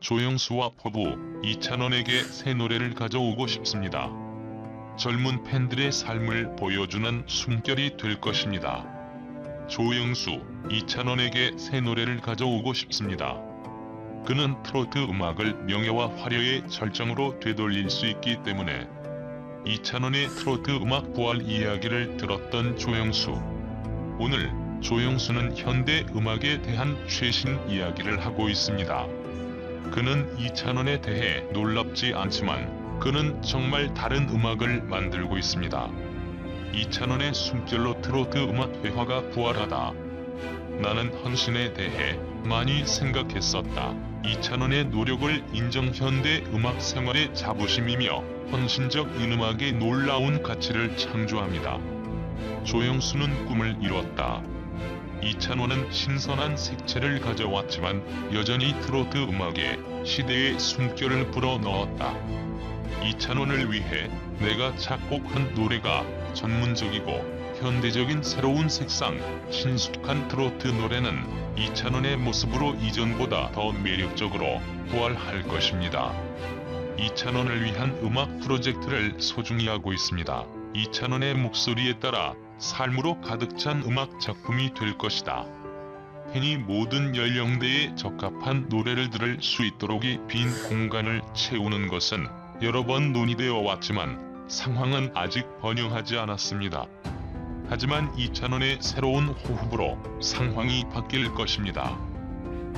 조영수와 포부 이찬원에게 새 노래를 가져오고 싶습니다. 젊은 팬들의 삶을 보여주는 숨결이 될 것입니다. 조영수, 이찬원에게 새 노래를 가져오고 싶습니다. 그는 트로트 음악을 명예와 화려의 절정으로 되돌릴 수 있기 때문에. 이찬원의 트로트 음악 부활 이야기를 들었던 조영수. 오늘 조영수는 현대 음악에 대한 최신 이야기를 하고 있습니다. 그는 이찬원에 대해 놀랍지 않지만 그는 정말 다른 음악을 만들고 있습니다. 이찬원의 숨결로 트로트 음악 회화가 부활하다. 나는 헌신에 대해 많이 생각했었다. 이찬원의 노력을 인정 현대 음악 생활의 자부심이며 헌신적 인음악의 놀라운 가치를 창조합니다. 조영수는 꿈을 이뤘다. 이찬원은 신선한 색채를 가져왔지만 여전히 트로트 음악에 시대의 숨결을 불어넣었다. 이찬원을 위해 내가 작곡한 노래가 전문적이고 현대적인 새로운 색상, 친숙한 트로트 노래는 이찬원의 모습으로 이전보다 더 매력적으로 부활할 것입니다. 이찬원을 위한 음악 프로젝트를 소중히 하고 있습니다. 이찬원의 목소리에 따라 삶으로 가득 찬 음악 작품이 될 것이다. 팬이 모든 연령대에 적합한 노래를 들을 수 있도록 이 빈 공간을 채우는 것은 여러 번 논의되어 왔지만 상황은 아직 번영하지 않았습니다. 하지만 이찬원의 새로운 호흡으로 상황이 바뀔 것입니다.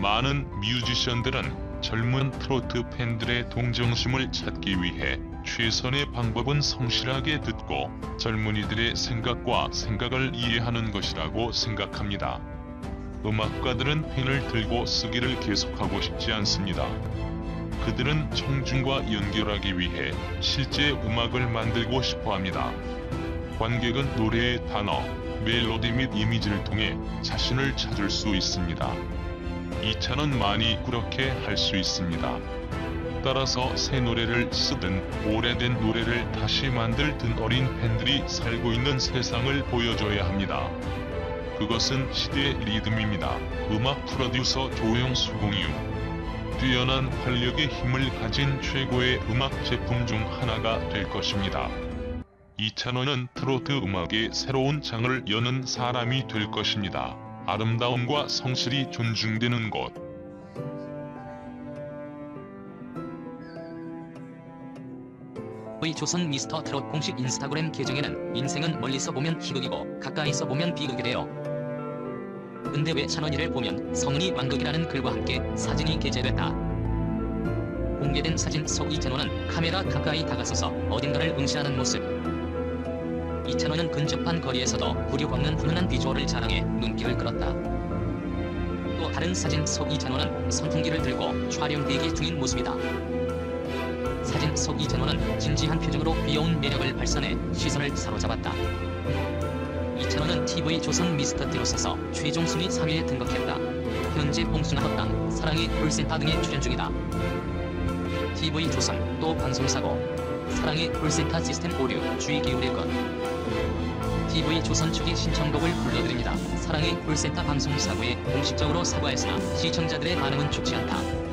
많은 뮤지션들은 젊은 트로트 팬들의 동정심을 찾기 위해 최선의 방법은 성실하게 듣고 젊은이들의 생각을 이해하는 것이라고 생각합니다. 음악가들은 펜을 들고 쓰기를 계속하고 싶지 않습니다. 그들은 청중과 연결하기 위해 실제 음악을 만들고 싶어합니다. 관객은 노래의 단어, 멜로디 및 이미지를 통해 자신을 찾을 수 있습니다. 이찬원만이 그렇게 할 수 있습니다. 따라서 새 노래를 쓰든 오래된 노래를 다시 만들든 어린 팬들이 살고 있는 세상을 보여줘야 합니다. 그것은 시대의 리듬입니다. 음악 프로듀서 조영수 공유. 뛰어난 활력의 힘을 가진 최고의 음악 제품 중 하나가 될 것입니다. 이찬원은 트로트 음악의 새로운 장을 여는 사람이 될 것입니다. 아름다움과 성실이 존중되는 곳. 조선 미스터 트롯 공식 인스타그램 계정에는 인생은 멀리서 보면 희극이고 가까이서 보면 비극이래요. 근데 왜 찬원이를 보면 성은이 만극이라는 글과 함께 사진이 게재됐다. 공개된 사진 속 이찬원은 카메라 가까이 다가서서 어딘가를 응시하는 모습. 이찬원은 근접한 거리에서도 굴욕 없는 훈훈한 비주얼을 자랑해 눈길을 끌었다. 또 다른 사진 속 이찬원은 선풍기를 들고 촬영 대기 중인 모습이다. 사진 속 이찬원은 진지한 표정으로 귀여운 매력을 발산해 시선을 사로잡았다. 이찬원은 TV조선 미스터트롯 에서 최종 순위 3위에 등극했다. 현재 봉순아 헛당, 사랑의 콜센터 등에 출연 중이다. TV조선 또 방송사고, 사랑의 콜센터 시스템 오류 주의 기울일 것. TV조선 측이 신청곡을 불러드립니다. 사랑의 콜센터 방송사고에 공식적으로 사과했으나 시청자들의 반응은 좋지 않다.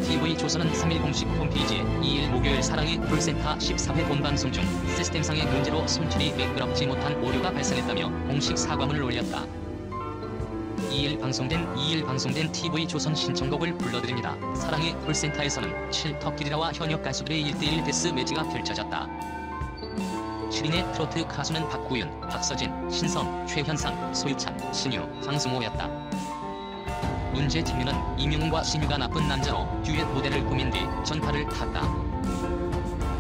TV조선은 3일 공식 홈페이지에 2일 목요일 사랑의 콜센터 14회 본방송 중 시스템상의 문제로 송출이 매끄럽지 못한 오류가 발생했다며 공식 사과문을 올렸다. 2일 방송된 TV조선 신청곡을 불러드립니다. 사랑의 콜센터에서는 7터키리라와 현역 가수들의 1대1 데스 매치가 펼쳐졌다. 7인의 트로트 가수는 박구윤, 박서진, 신성, 최현상, 소유찬, 신유, 장승호였다. 문제 팀유는 임영웅과 신유가 나쁜 남자로 듀엣 무대를 꾸민 뒤 전파를 탔다.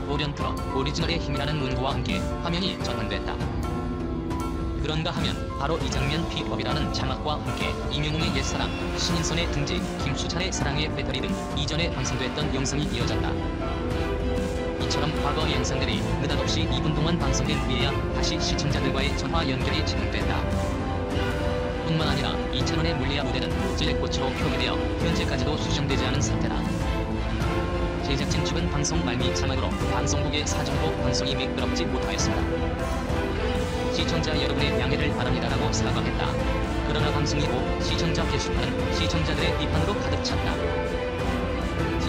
돌연 트롯 오리지널의 힘이라는 문구와 함께 화면이 전환됐다. 그런가 하면 바로 이 장면 픽업이라는 자막과 함께 임영웅의 옛사랑, 신인선의 등지, 김수찬의 사랑의 배터리 등 이전에 방송됐던 영상이 이어졌다. 이처럼 과거 영상들이 느닷없이 2분 동안 방송된 뒤에야 다시 시청자들과의 전화 연결이 진행됐다. 뿐만 아니라 이찬원의 물리아 무대는 찔레꽃으로 표기되어 현재까지도 수정되지 않은 상태다. 제작진 측은 방송 말미 자막으로 방송국의 사정으로 방송이 매끄럽지 못하였습니다. 시청자 여러분의 양해를 바랍니다라고 사과했다. 그러나 방송이 후 시청자 게시판은 시청자들의 비판으로 가득 찼다.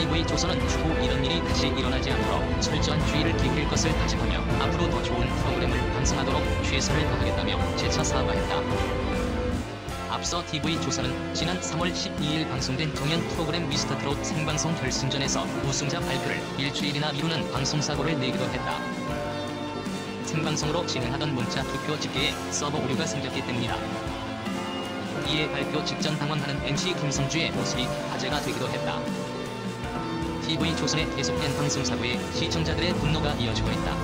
TV조선은 추후 이런 일이 다시 일어나지 않도록 철저한 주의를 기울일 것을 다짐하며 앞으로 더 좋은 프로그램을 방송하도록 최선을 다하겠다며 재차 사과했다. 앞서 TV조선은 지난 3월 12일 방송된 종편 프로그램 미스터트롯 생방송 결승전에서 우승자 발표를 일주일이나 미루는 방송사고를 내기도 했다. 생방송으로 진행하던 문자 투표 집계에 서버 오류가 생겼기 때문이다. 이에 발표 직전 당황하는 MC 김성주의 모습이 화제가 되기도 했다. TV조선의 계속된 방송사고에 시청자들의 분노가 이어지고 있다.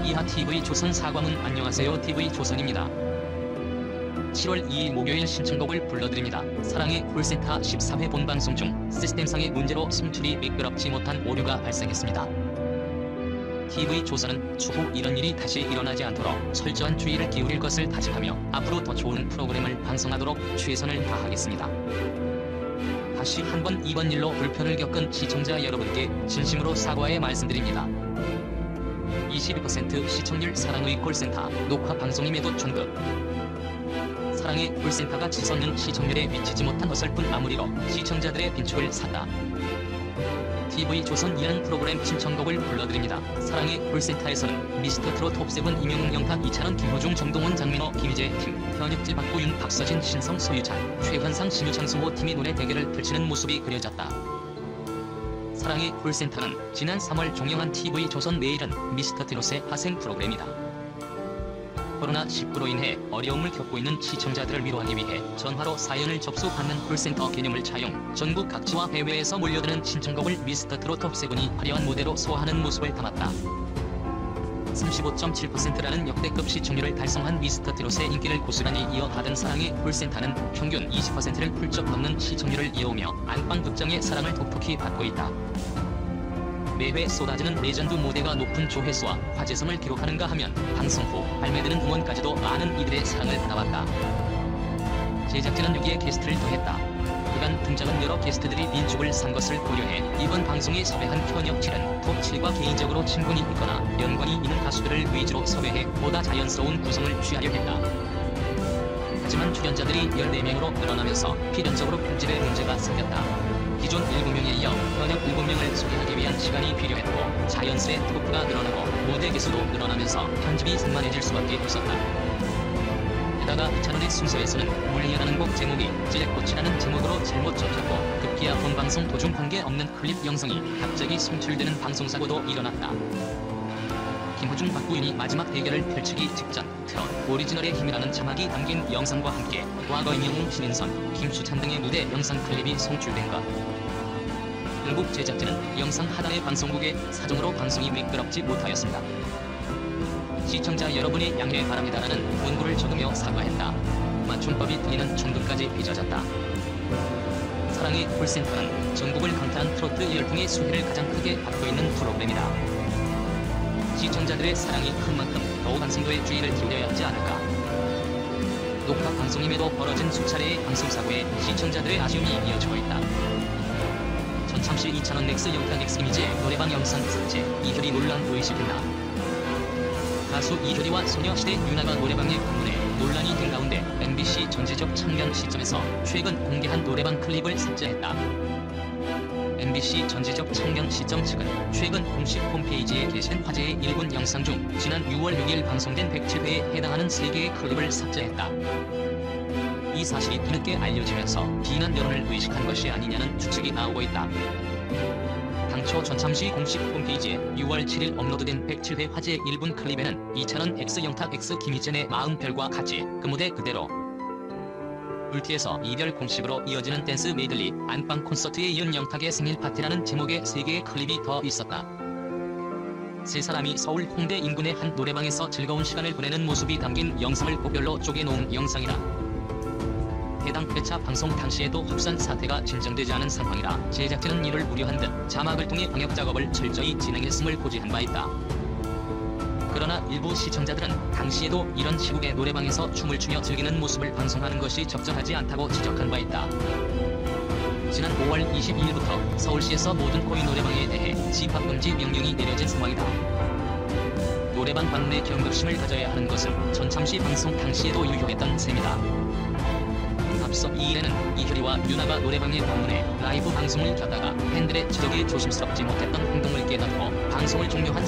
이하 TV조선 사과문. 안녕하세요, TV조선입니다. 7월 2일 목요일 신청곡을 불러드립니다. 사랑의 콜센터 14회 본방송 중 시스템상의 문제로 송출이 매끄럽지 못한 오류가 발생했습니다. TV조선은 추후 이런 일이 다시 일어나지 않도록 철저한 주의를 기울일 것을 다짐하며 앞으로 더 좋은 프로그램을 방송하도록 최선을 다하겠습니다. 다시 한번 이번 일로 불편을 겪은 시청자 여러분께 진심으로 사과의 말씀드립니다. 22% 시청률 사랑의 콜센터 녹화 방송임에도 전급. 사랑의 콜센터가 치솟는 시청률에 미치지 못한 어설픈 마무리로 시청자들의 빈축을 샀다. TV조선 이런 프로그램 신청곡을 불러드립니다. 사랑의 콜센터에서는 미스터트롯 톱7 임영웅 영탁 이찬원 김호중 정동원 장민호 김희재 팀 현육질 박구윤 박서진 신성 소유찬 최현상 신유창 수호 팀이 노래 대결을 펼치는 모습이 그려졌다. 사랑의 콜센터는 지난 3월 종영한 TV조선 내일은 미스터트롯의 파생 프로그램이다. 코로나19로 인해 어려움을 겪고 있는 시청자들을 위로하기 위해 전화로 사연을 접수받는 콜센터 개념을 차용 전국 각지와 해외에서 몰려드는 신청곡을 미스터트롯 톱7이 화려한 무대로 소화하는 모습을 담았다. 35.7%라는 역대급 시청률을 달성한 미스터트롯의 인기를 고스란히 이어받은 사랑의 콜센터는 평균 20%를 훌쩍 넘는 시청률을 이어오며 안방극장의 사랑을 톡톡히 받고 있다. 매회 쏟아지는 레전드 무대가 높은 조회수와 화제성을 기록하는가 하면 방송 후 발매되는 음원까지도 많은 이들의 사랑을 받아왔다. 제작진은 여기에 게스트를 더했다. 그간 등장한 여러 게스트들이 민축을 산 것을 고려해 이번 방송에 섭외한 현역칠은 톱7과 개인적으로 친분이 있거나 연관이 있는 가수들을 위주로 섭외해 보다 자연스러운 구성을 취하려 했다. 하지만 출연자들이 14명으로 늘어나면서 필연적으로 편집에 문제가 생겼다. 기존 7명에 이어 현역 7명을 소개하기 위한 시간이 필요했고 자연스레 토크가 늘어나고 무대 개수도 늘어나면서 편집이 산만해질 수밖에 없었다. 게다가 이찬원의 순서에서는 물리라는 곡 제목이 찔레꽃이라는 제목으로 잘못 적혔고 급기야 본방송 도중 관계없는 클립 영상이 갑자기 송출되는 방송사고도 일어났다. 김호중 박구윤이 마지막 대결을 펼치기 직전 트롯 오리지널의 힘이라는 자막이 담긴 영상과 함께 과거 임영웅 신인선 김수찬 등의 무대 영상 클립이 송출된 것. 결국 제작진은 영상 하단의 방송국에 사정으로 방송이 매끄럽지 못하였습니다. 시청자 여러분의 양해 바랍니다라는 문구를 적으며 사과했다. 맞춤법이 틀리는 정도까지 빚어졌다. 사랑의 콜센터는 전국을 강타한 트로트 열풍의 수혜를 가장 크게 받고 있는 프로그램이다. 시청자들의 사랑이 큰 만큼 더욱 완성도에 주의를 기울여야 하지 않을까. 녹화 방송임에도 벌어진 수차례의 방송사고에 시청자들의 아쉬움이 이어지고 있다. 전참시 이찬원 넥스 영탁 엑스 이미지의 노래방 영상 삭제, 이효리 논란 의식했다. 가수 이효리와 소녀시대 유나가 노래방에 방문해 논란이 된 가운데 MBC 전지적 참견 시점에서 최근 공개한 노래방 클립을 삭제했다. MBC 전지적 참견 시점 측은 최근 공식 홈페이지에 게신 화제의 1분 영상 중 지난 6월 6일 방송된 107회에 해당하는 3개의 클립을 삭제했다. 이 사실이 뒤늦게 알려지면서 비난 여론을 의식한 것이 아니냐는 추측이 나오고 있다. 당초 전참시 공식 홈페이지에 6월 7일 업로드된 107회 화제의 1분 클립에는 이찬원 X 영탁 X 김희재의 마음별과 같이 그 무대 그대로 울티에서 이별 공식으로 이어지는 댄스 메들리, 안방 콘서트에 이은 영탁의 생일 파티라는 제목의 3개의 클립이 더 있었다. 세 사람이 서울 홍대 인근의 한 노래방에서 즐거운 시간을 보내는 모습이 담긴 영상을 곡별로 쪼개놓은 영상이다. 해당 회차 방송 당시에도 확산 사태가 진정되지 않은 상황이라 제작진은 이를 우려한 듯 자막을 통해 방역 작업을 철저히 진행했음을 고지한 바 있다. 그러나 일부 시청자들은 당시에도 이런 시국의 노래방에서 춤을 추며 즐기는 모습을 방송하는 것이 적절하지 않다고 지적한 바 있다. 지난 5월 22일부터 서울시에서 모든 코인 노래방에 대해 집합금지 명령이 내려진 상황이다. 노래방 방문에 경각심을 가져야 하는 것은 전참시 방송 당시에도 유효했던 셈이다. 앞서 2일에는 이효리와 유나가 노래방에 방문해 라이브 방송을 켜다가 팬들의 지적에 조심스럽지 못했던 행동을 깨닫고 방송을 종료한